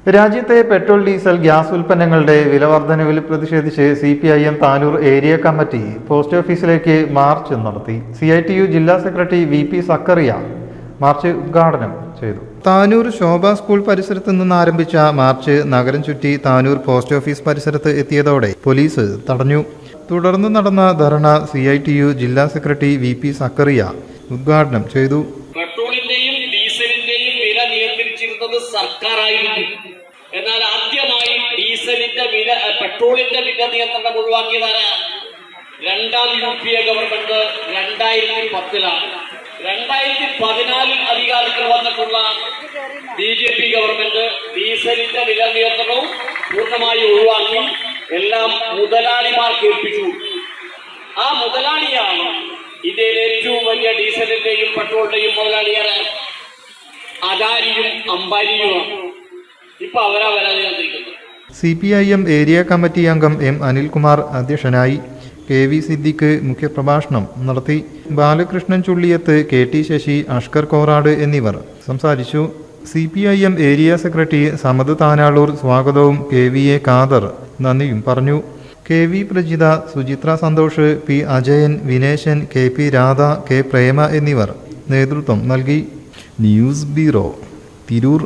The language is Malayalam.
രാജ്യത്തെ പെട്രോൾ, ഡീസൽ, ഗ്യാസ് ഉൽപ്പന്നങ്ങളുടെ വിലവർദ്ധനവിൽ പ്രതിഷേധിച്ച് CPIM Tanur area committee post ഓഫീസിലേക്ക് മാർച്ച് നടത്തി. CITU ജില്ലാ സെക്രട്ടറി VP സക്കറിയ മാർച്ച് ഉദ്ഘാടനം ചെയ്തു. താനൂർ ശോഭ സ്കൂൾ പരിസരത്ത് നിന്ന് ആരംഭിച്ച മാർച്ച് നഗരം ചുറ്റി താനൂർ പോസ്റ്റ് ഓഫീസ് പരിസരത്ത് എത്തിയതോടെ പോലീസ് തടഞ്ഞു. തുടർന്ന് നടന്ന ധർണ CITU ജില്ലാ സെക്രട്ടറി VP സക്കറിയ ഉദ്ഘാടനം ചെയ്തു. പെട്രോളിന്റെയും ഡീസലിന്റെയും വില നിയന്ത്രിച്ചിരുന്നത് സർക്കാരായിരുന്നു. എന്നാൽ ആദ്യമായി ഡീസലിന്റെ വില, പെട്രോളിന്റെ വില നിയന്ത്രണം ഒഴിവാക്കിയതാണ് രണ്ടാം UPA ഗവൺമെന്റ് 2010-ലാണ്. 2014 അധികാരത്തിൽ വന്നിട്ടുള്ള BJP ഗവൺമെന്റ് ഡീസലിന്റെ വില നിയന്ത്രണവും പൂർണ്ണമായി ഒഴിവാക്കി എല്ലാം മുതലാളിമാർക്ക് ഏൽപ്പിച്ചു. ആ മുതലാളിയാണ് ഇന്ത്യയിലെ ഏറ്റവും വലിയ ഡീസലിന്റെയും പെട്രോളിന്റെയും മുതലാളിയാണ് അദാനിയും അംബാനിയുമാണ്. ഇപ്പൊ അവരാ വില നിയന്ത്രിക്കുന്നത്. CPIM ഏരിയ കമ്മിറ്റി അംഗം M അനിൽകുമാർ അധ്യക്ഷനായി. KV സിദ്ദിഖ് മുഖ്യപ്രഭാഷണം നടത്തി. ബാലകൃഷ്ണൻ ചുള്ളിയത്ത്, KT ശശി, അഷ്കർ കോറാട് എന്നിവർ സംസാരിച്ചു. CPIM area secretary Samad Tanalur സ്വാഗതവും KVA ഖാദർ നന്ദിയും പറഞ്ഞു. KV Prajitha, Suchitra Santhosh, P Ajayan, Vineshan, KP Radha, K പ്രേമ എന്നിവർ നേതൃത്വം നൽകി. News bureau, Tirur.